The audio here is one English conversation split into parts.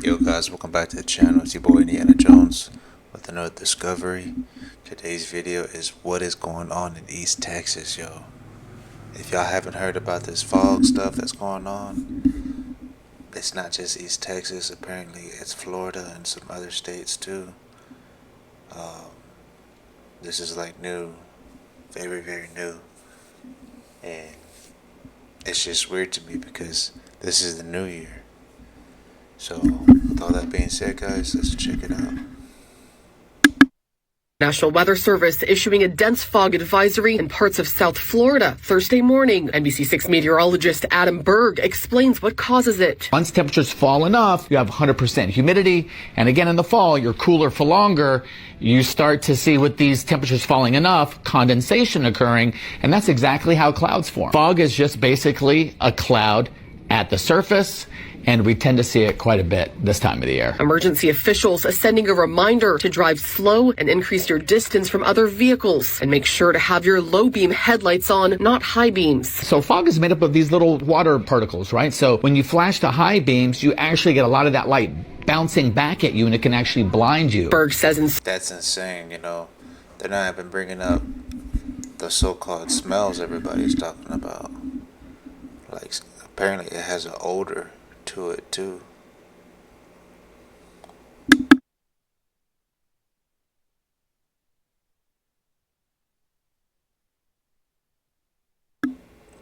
Yo guys, welcome back to the channel. It's your boy Indiana Jones with another discovery. Today's video is what is going on in East Texas, yo. If y'all haven't heard about this fog stuff that's going on, it's not just East Texas. Apparently it's Florida and some other states too. This is like new, very, very new. And it's just weird to me because this is the new year. So, with all that being said, guys, let's check it out. National Weather Service issuing a dense fog advisory in parts of South Florida Thursday morning. NBC6 meteorologist Adam Berg explains what causes it. Once temperatures fall enough, you have 100% humidity. And again, in the fall, you're cooler for longer. You start to see with these temperatures falling enough, condensation occurring. And that's exactly how clouds form. Fog is just basically a cloud at the surface, and we tend to see it quite a bit this time of the year. Emergency officials are sending a reminder to drive slow and increase your distance from other vehicles, and make sure to have your low beam headlights on, not high beams. So fog is made up of these little water particles, right? So when you flash the high beams, you actually get a lot of that light bouncing back at you, and it can actually blind you. Berg says that's insane, you know. They're not even bringing up the so-called smells everybody's talking about. Like, apparently it has an odor to it too.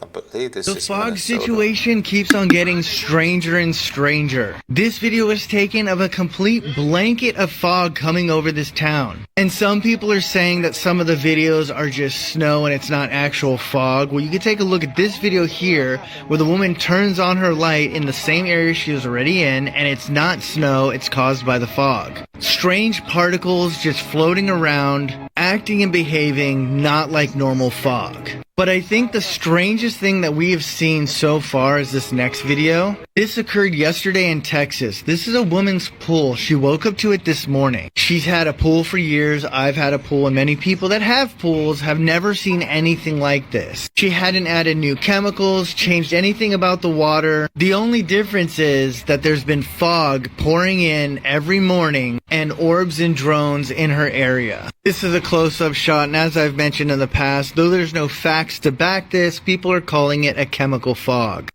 I believe this The is fog Minnesota. situation keeps on getting stranger and stranger. This video is taken of a complete blanket of fog coming over this town. And some people are saying that some of the videos are just snow and it's not actual fog. Well, you can take a look at this video here where the woman turns on her light in the same area she was already in, and it's not snow, it's caused by the fog. Strange particles just floating around, acting and behaving not like normal fog. But I think the strangest thing that we have seen so far is this next video. This occurred yesterday in Texas. This is a woman's pool. She woke up to it this morning. She's had a pool for years. I've had a pool, and many people that have pools have never seen anything like this. She hadn't added new chemicals, changed anything about the water. The only difference is that there's been fog pouring in every morning and orbs and drones in her area. This is a close-up shot, and as I've mentioned in the past, though there's no facts to back this, people are calling it a chemical fog.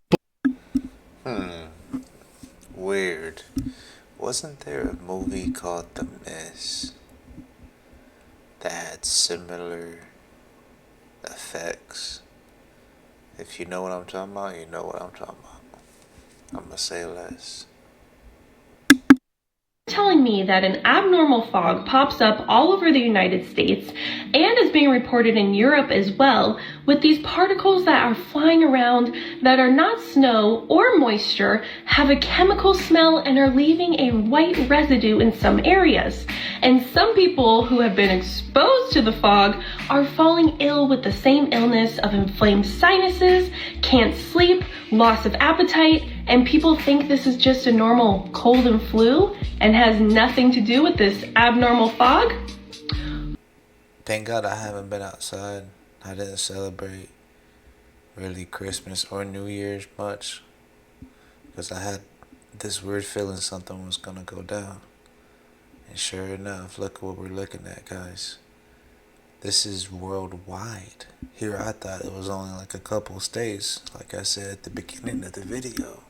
Weird. Wasn't there a movie called The Mist that had similar effects? If you know what I'm talking about, you know what I'm talking about. I'm gonna say less. Telling me that an abnormal fog pops up all over the United States and is being reported in Europe as well, with these particles that are flying around that are not snow or moisture, have a chemical smell, and are leaving a white residue in some areas. And some people who have been exposed to the fog are falling ill with the same illness of inflamed sinuses, can't sleep, loss of appetite, and people think this is just a normal cold and flu and has nothing to do with this abnormal fog. Thank God I haven't been outside. I didn't celebrate really Christmas or New Year's much because I had this weird feeling something was gonna go down. And sure enough, look what we're looking at, guys. This is worldwide. Here I thought it was only like a couple states, like I said at the beginning of the video.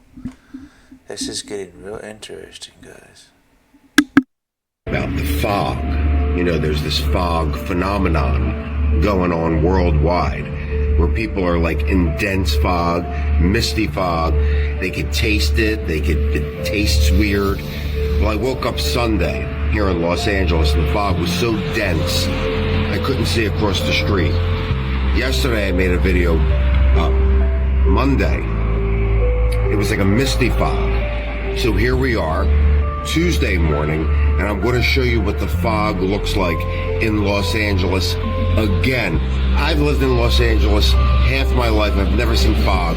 This is getting real interesting, guys. About the fog. You know, there's this fog phenomenon going on worldwide where people are like in dense fog, misty fog. They could taste it. It tastes weird. Well, I woke up Sunday here in Los Angeles and the fog was so dense I couldn't see across the street. Yesterday I made a video, Monday. It was like a misty fog. So here we are, Tuesday morning, and I'm going to show you what the fog looks like in Los Angeles again. I've lived in Los Angeles half my life. I've never seen fog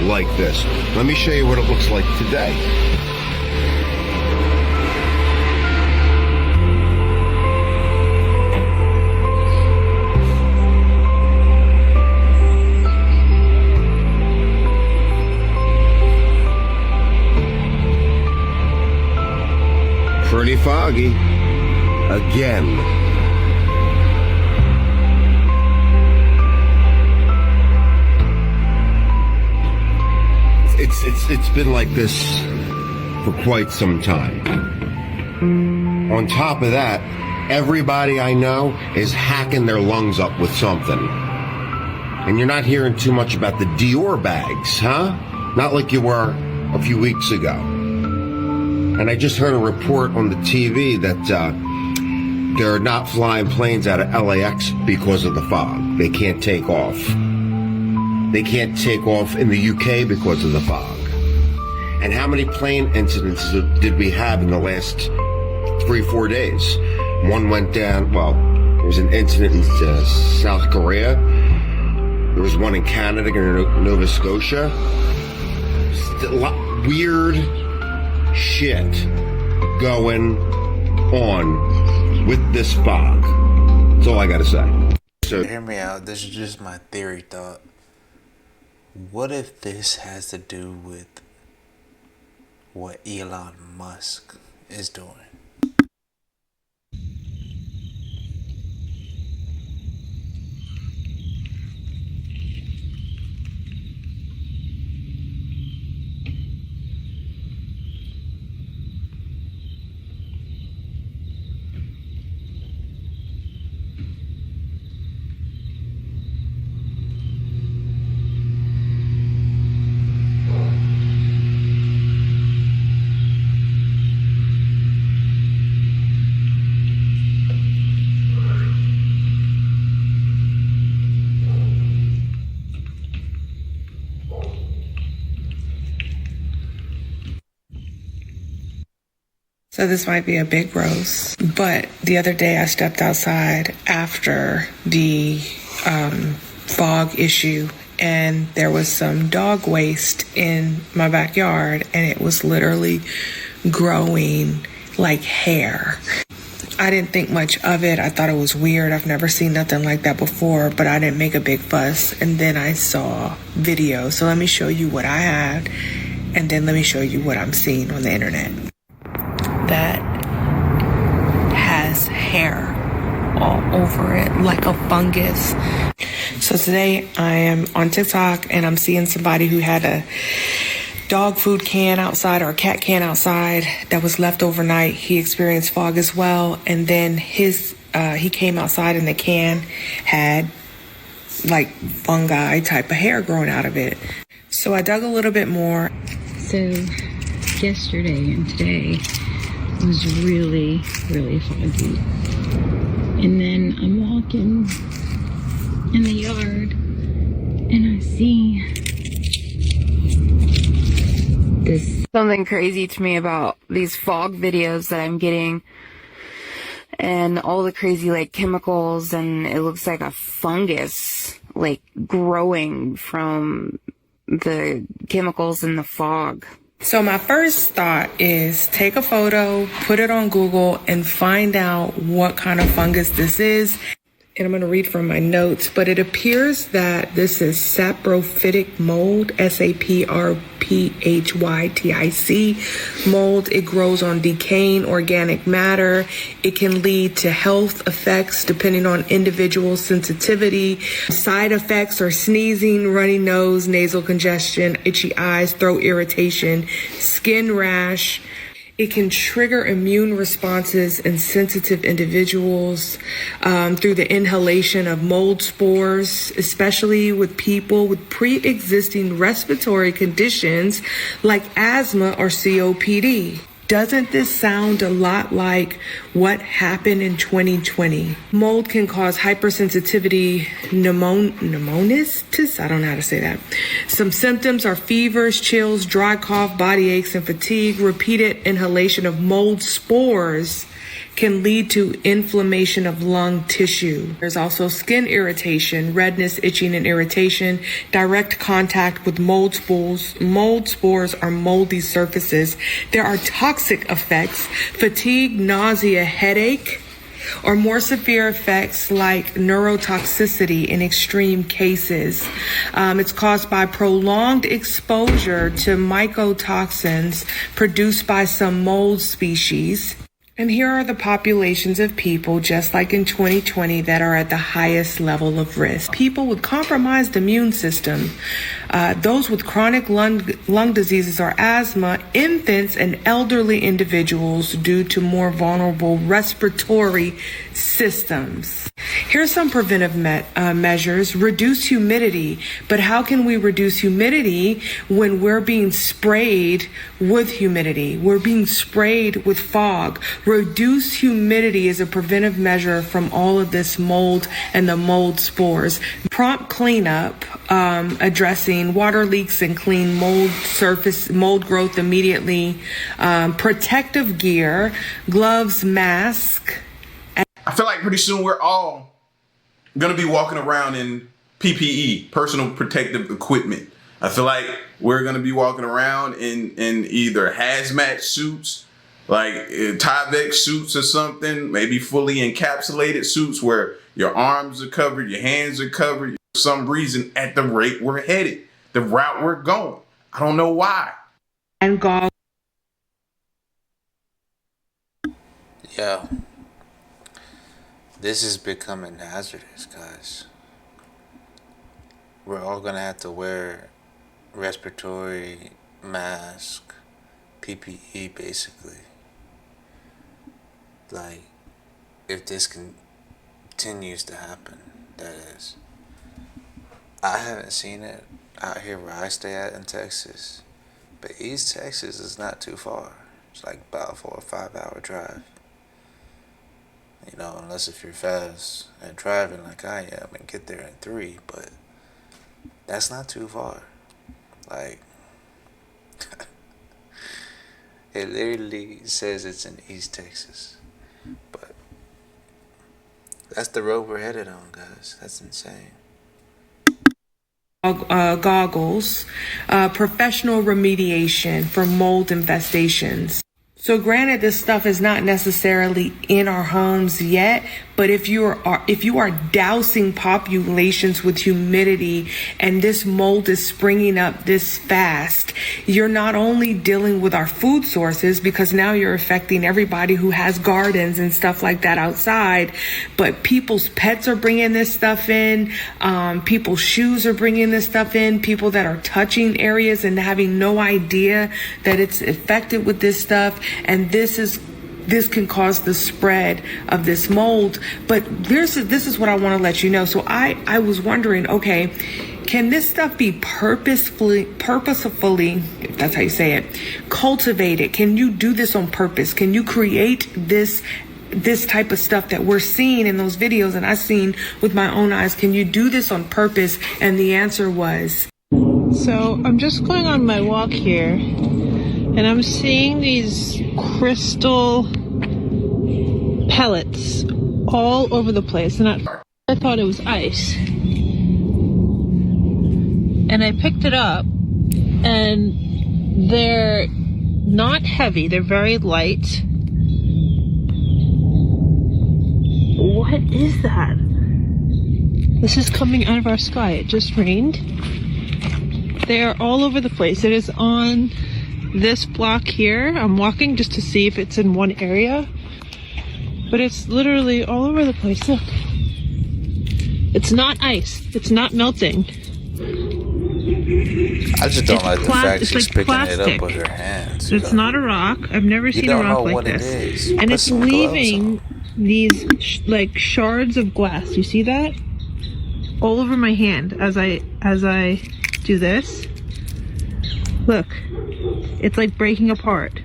like this. Let me show you what it looks like today. pretty foggy. Again. It's been like this for quite some time. On top of that, everybody I know is hacking their lungs up with something. And you're not hearing too much about the Dior bags, huh? Not like you were a few weeks ago. And I just heard a report on the TV that they're not flying planes out of LAX because of the fog. They can't take off. They can't take off in the UK because of the fog. And how many plane incidents did we have in the last 3-4 days? One went down, well, there was an incident in South Korea. There was one in Canada, Nova Scotia. Weird shit going on with this fog. That's all I gotta say. So, hear me out. This is just my theory thought. What if this has to do with what Elon Musk is doing? So this might be a big roast, but the other day I stepped outside after the fog issue, and there was some dog waste in my backyard, and it was literally growing like hair. I didn't think much of it. I thought it was weird. I've never seen nothing like that before, but I didn't make a big fuss. And then I saw video. So let me show you what I had, and then let me show you what I'm seeing on the internet. That has hair all over it like a fungus. So today I am on TikTok and I'm seeing somebody who had a dog food can outside or a cat can outside that was left overnight. He experienced fog as well, and then he came outside and the can had like fungi type of hair growing out of it. So I dug a little bit more. So yesterday and today was really, really foggy. And then I'm walking in the yard and I see this. Something crazy to me about these fog videos that I'm getting and all the crazy like chemicals, and it looks like a fungus like growing from the chemicals in the fog. So my first thought is take a photo, put it on Google, and find out what kind of fungus this is. And I'm going to read from my notes, but it appears that this is saprophytic mold, SAPRPHYTIC mold. It grows on decaying organic matter. It can lead to health effects depending on individual sensitivity. Side effects are sneezing, runny nose, nasal congestion, itchy eyes, throat irritation, skin rash. It can trigger immune responses in sensitive individuals through the inhalation of mold spores, especially with people with pre-existing respiratory conditions like asthma or COPD. Doesn't this sound a lot like what happened in 2020? Mold can cause hypersensitivity, pneumonitis? I don't know how to say that. Some symptoms are fevers, chills, dry cough, body aches, and fatigue. Repeated inhalation of mold spores can lead to inflammation of lung tissue. There's also skin irritation, redness, itching, and irritation. Direct contact with mold spores. Mold spores are moldy surfaces. There are toxic effects, fatigue, nausea, headache, or more severe effects like neurotoxicity in extreme cases. It's caused by prolonged exposure to mycotoxins produced by some mold species. And here are the populations of people, just like in 2020, that are at the highest level of risk. People with compromised immune system, those with chronic lung diseases or asthma, infants and elderly individuals due to more vulnerable respiratory systems. Here's some preventive measures. Reduce humidity. But how can we reduce humidity when we're being sprayed with humidity? We're being sprayed with fog. Reduce humidity is a preventive measure from all of this mold and the mold spores. Prompt cleanup, addressing water leaks and clean mold growth immediately. Protective gear, gloves, mask. I feel like pretty soon we're all going to be walking around in PPE, personal protective equipment. I feel like we're going to be walking around in either hazmat suits, like Tyvek suits or something, maybe fully encapsulated suits where your arms are covered, your hands are covered. For some reason, at the rate we're headed, the route we're going. I don't know why. And goggles. Yeah. This is becoming hazardous, guys. We're all gonna have to wear respiratory mask, PPE, basically. Like, if this continues to happen, that is. I haven't seen it out here where I stay at in Texas, but East Texas is not too far. It's like about a 4 or 5 hour drive. You know, unless if you're fast at driving like I am and get there in 3, but that's not too far. Like, it literally says it's in East Texas, but that's the road we're headed on, guys. That's insane. Goggles, professional remediation for mold infestations. So granted, this stuff is not necessarily in our homes yet, but if you are dousing populations with humidity and this mold is springing up this fast, you're not only dealing with our food sources, because now you're affecting everybody who has gardens and stuff like that outside, but people's pets are bringing this stuff in, people's shoes are bringing this stuff in, people that are touching areas and having no idea that it's affected with this stuff. And this can cause the spread of this mold. But this is what I want to let you know. So I was wondering, okay, can this stuff be purposefully, if that's how you say it, cultivated? Can you do this on purpose? Can you create this type of stuff that we're seeing in those videos and I've seen with my own eyes? Can you do this on purpose? And the answer was. So I'm just going on my walk here, and I'm seeing these crystal pellets all over the place, and I thought it was ice. And I picked it up, and they're not heavy, they're very light. What is that? This is coming out of our sky. It just rained. They are all over the place. It is on this block here. I'm walking just to see if it's in one area, but it's literally all over the place. Look, it's not ice, it's not melting. I just don't like the fact she's picking it up with her hands. It's not a rock. I've never seen a rock like this, and it's leaving these like shards of glass. You see that all over my hand as I do this. Look, it's like breaking apart.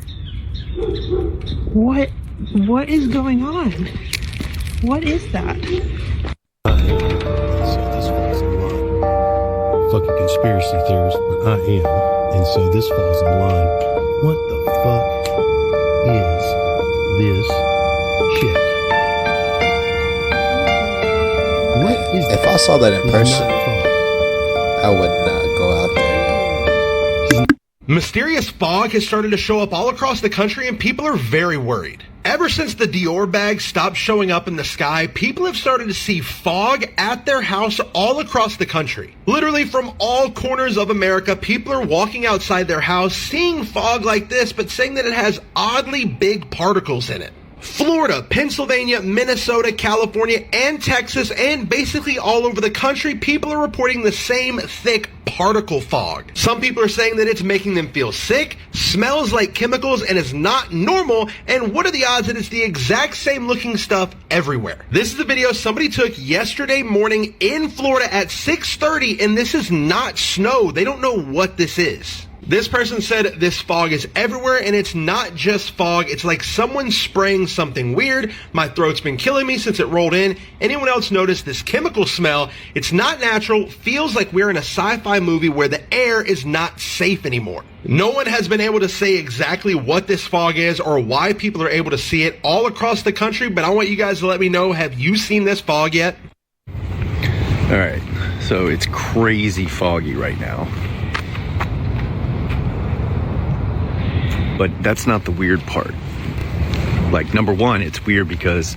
What is going on? What is that? So this falls in line. Fucking conspiracy theorist, but I am. And so this falls in line. What the fuck is this shit? What is If I saw that in person, I would not go out there. Mysterious fog has started to show up all across the country, and people are very worried. Ever since the Dior bags stopped showing up in the sky, people have started to see fog at their house all across the country. Literally from all corners of America, people are walking outside their house, seeing fog like this, but saying that it has oddly big particles in it. Florida, Pennsylvania, Minnesota, California, and Texas, and basically all over the country, people are reporting the same thick particle fog. Some people are saying that it's making them feel sick, smells like chemicals, and is not normal, and what are the odds that it's the exact same looking stuff everywhere? This is a video somebody took yesterday morning in Florida at 6:30, and this is not snow. They don't know what this is. This person said this fog is everywhere, and it's not just fog. It's like someone spraying something weird. My throat's been killing me since it rolled in. Anyone else notice this chemical smell? It's not natural. Feels like we're in a sci-fi movie where the air is not safe anymore. No one has been able to say exactly what this fog is or why people are able to see it all across the country, but I want you guys to let me know, have you seen this fog yet? All right, so it's crazy foggy right now. But that's not the weird part. Like, number one, it's weird because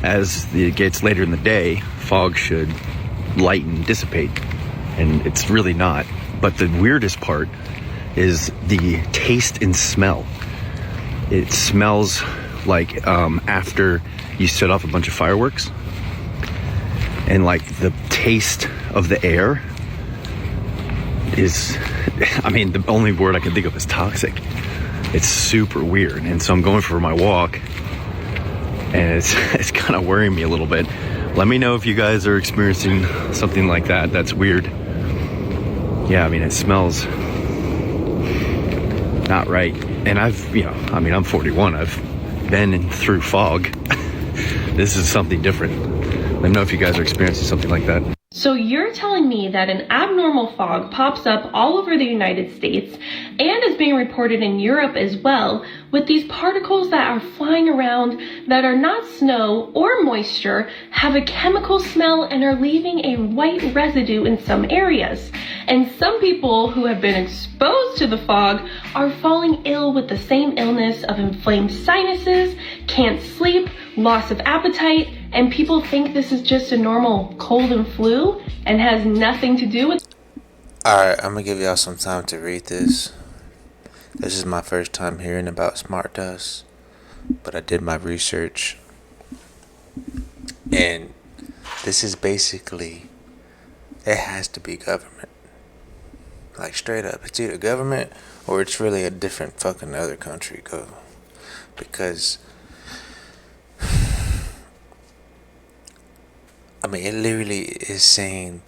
as it gets later in the day, fog should lighten, dissipate, and it's really not. But the weirdest part is the taste and smell. It smells like after you set off a bunch of fireworks, and like the taste of the air is, I mean, the only word I can think of is toxic. It's super weird, and so I'm going for my walk, and it's kind of worrying me a little bit. Let me know if you guys are experiencing something like that. That's weird. Yeah, I mean, it smells not right. And I'm 41. I've been through fog. This is something different. Let me know if you guys are experiencing something like that. So you're telling me that an abnormal fog pops up all over the United States and is being reported in Europe as well, with these particles that are flying around that are not snow or moisture, have a chemical smell, and are leaving a white residue in some areas. And some people who have been exposed to the fog are falling ill with the same illness of inflamed sinuses, can't sleep, loss of appetite, and people think this is just a normal cold and flu and has nothing to do with... Alright, I'm gonna give y'all some time to read this. This is my first time hearing about smart dust, but I did my research, and this is basically, it has to be government. Like, straight up, it's either government or it's really a different fucking other country because I mean, it literally is saying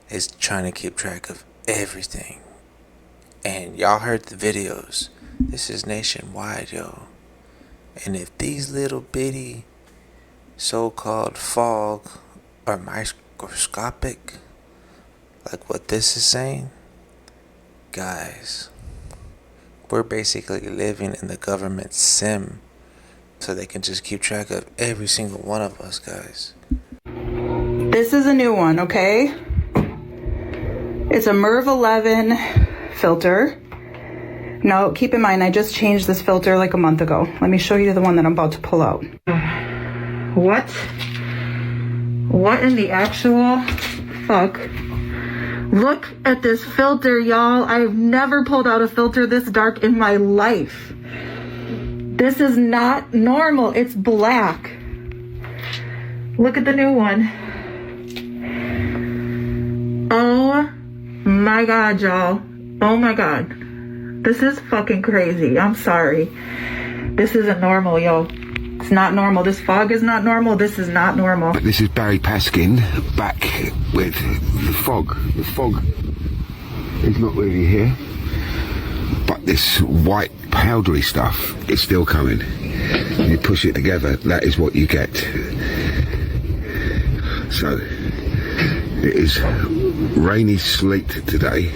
it's trying to keep track of everything. And y'all heard the videos. This is nationwide, yo. And if these little bitty so-called fog are microscopic, like what this is saying, guys, we're basically living in the government sim so they can just keep track of every single one of us, guys. This is a new one, okay? It's a MERV 11 filter. Now, keep in mind, I just changed this filter like a month ago. Let me show you the one that I'm about to pull out. What? What in the actual fuck? Look at this filter, y'all. I've never pulled out a filter this dark in my life. This is not normal. It's black. Look at the new one. Oh my God, y'all. Oh my God. This is fucking crazy. I'm sorry. This isn't normal, yo. It's not normal. This fog is not normal. This is not normal. This is Barry Paskin back with the fog. The fog is not really here, but this white powdery stuff is still coming. You push it together, that is what you get. So it is rainy sleet today,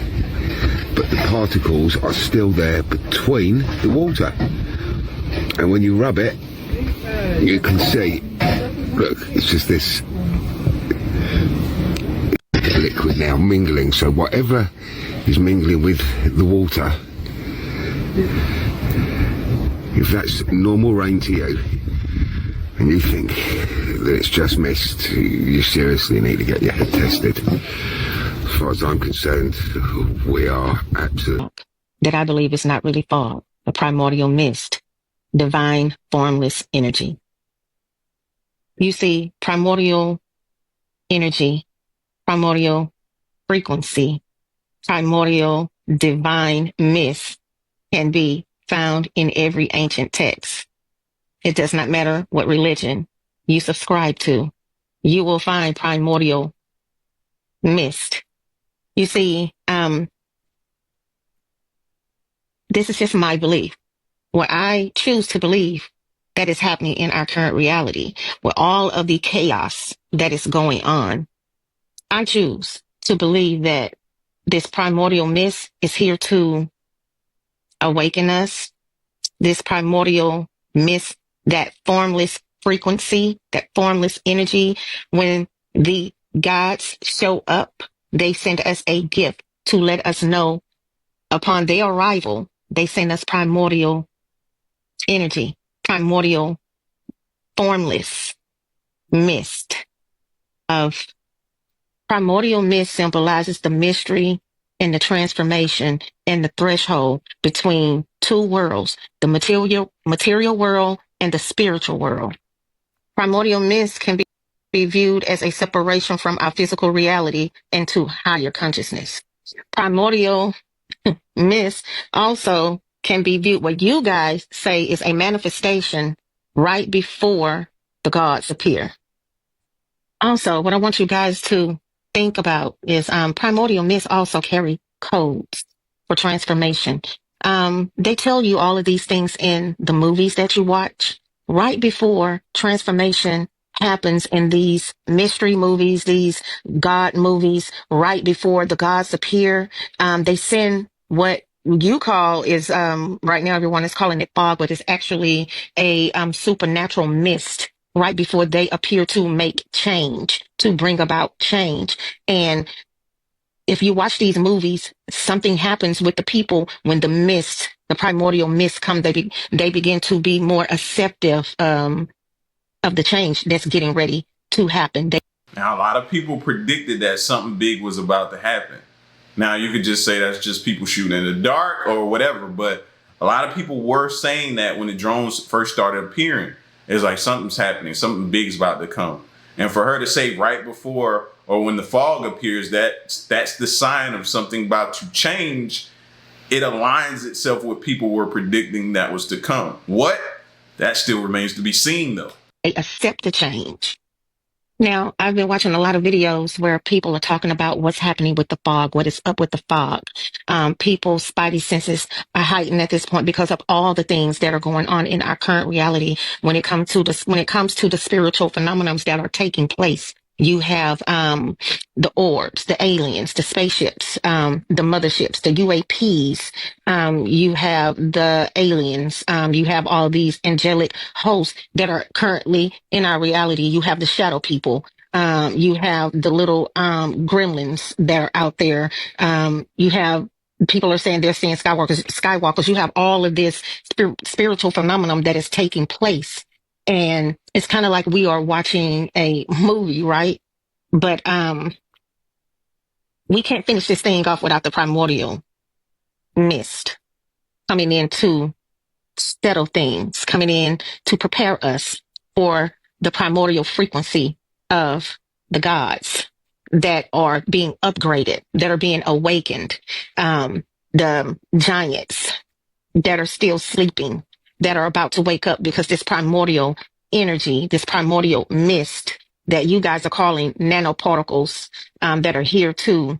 but the particles are still there between the water, and when you rub it, you can see, look, it's just this liquid now mingling. So whatever is mingling with the water, if that's normal rain to you and you think that it's just mist, you seriously need to get your head tested. As far as I'm concerned, we are absolutely... That I believe is not really fog, a primordial mist. divine formless energy. You see, primordial energy, primordial frequency, primordial divine myth can be found in every ancient text. It does not matter what religion you subscribe to. You will find primordial mist. You see, this is just my belief. What I choose to believe that is happening in our current reality, with all of the chaos that is going on, I choose to believe that this primordial mist is here to awaken us. This primordial mist, that formless frequency, that formless energy, when the gods show up, they send us a gift to let us know upon their arrival, they send us primordial energy, primordial formless mist of primordial mist symbolizes the mystery and the transformation and the threshold between two worlds, the material world and the spiritual world. Primordial mist can be viewed as a separation from our physical reality into higher consciousness. Primordial mist also can be viewed, what you guys say is a manifestation right before the gods appear. Also, what I want you guys to think about is primordial myths also carry codes for transformation. They tell you all of these things in the movies that you watch. Right before transformation happens in these mystery movies, these God movies, right before the gods appear, they send what you call is right now everyone is calling it fog, but it's actually a supernatural mist right before they appear to make change, to bring about change. And if you watch these movies, something happens with the people when the mist, the primordial mist come, they begin to be more acceptive of the change that's getting ready to happen. Now, a lot of people predicted that something big was about to happen. Now, you could just say that's just people shooting in the dark or whatever, but a lot of people were saying that when the drones first started appearing. It's like something's happening, something big's about to come. And for her to say right before or when the fog appears, that's the sign of something about to change. It aligns itself with people were predicting that was to come. What? That still remains to be seen, though. They accept the change. Now, I've been watching a lot of videos where people are talking about what's happening with the fog, what is up with the fog. People's spidey senses are heightened at this point because of all the things that are going on in our current reality when it comes to the spiritual phenomena that are taking place. You have the orbs, the aliens, the spaceships, the motherships, the UAPs. You have the aliens. You have all these angelic hosts that are currently in our reality. You have the shadow people. You have the little gremlins that are out there. You have people are saying they're seeing skywalkers. You have all of this spiritual phenomenon that is taking place. And it's kind of like we are watching a movie, right? But we can't finish this thing off without the primordial mist coming in to settle things, coming in to prepare us for the primordial frequency of the gods that are being upgraded, that are being awakened, the giants that are still sleeping, that are about to wake up because this primordial energy, this primordial mist that you guys are calling nanoparticles that are here to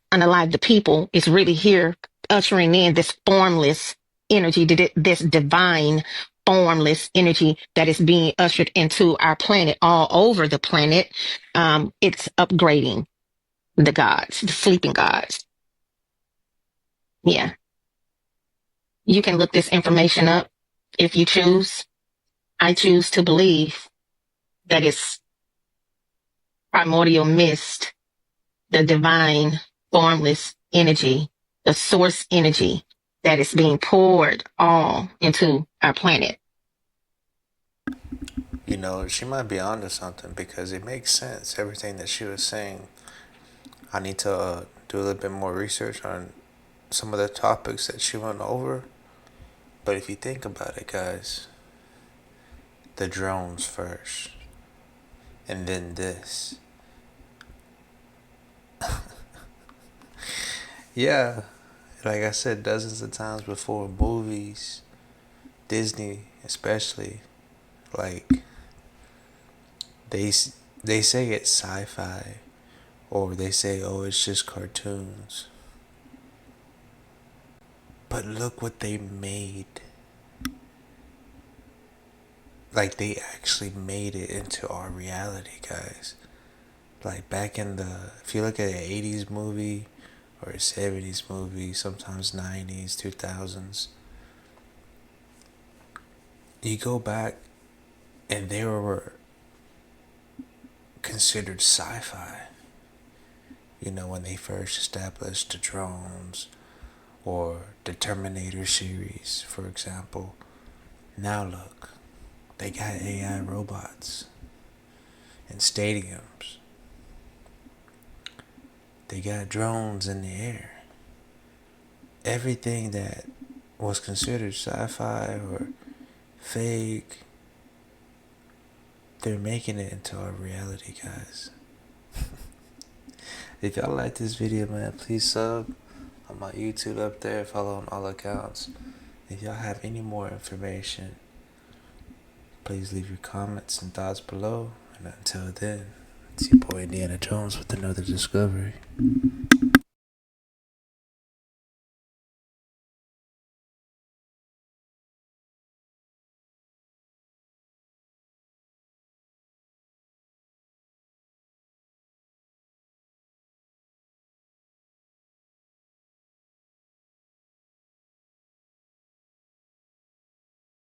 unalive the people is really here ushering in this formless energy, this divine formless energy that is being ushered into our planet, all over the planet. It's upgrading the gods, the sleeping gods. Yeah. You can look this information up if you choose. I choose to believe that it's primordial mist, the divine formless energy, the source energy that is being poured all into our planet. You know, she might be onto something because it makes sense, everything that she was saying. I need to do a little bit more research on some of the topics that she went over. But if you think about it, guys, the drones first, and then this. Yeah, like I said dozens of times before, movies, Disney especially, like they they say it's sci-fi, or they say, oh, it's just cartoons. But look what they made. Like, they actually made it into our reality, guys. Like, back in if you look at an 80s movie or a 70s movie, sometimes 90s, 2000s, you go back and they were considered sci-fi. You know, when they first established the drones or the Terminator series, for example. Now look, they got AI robots in stadiums. They got drones in the air. Everything that was considered sci-fi or fake, they're making it into our reality, guys. If y'all like this video, man, please sub on my YouTube up there. Follow on all accounts. If y'all have any more information, please leave your comments and thoughts below. And until then, it's your boy Indiana Jones with another discovery.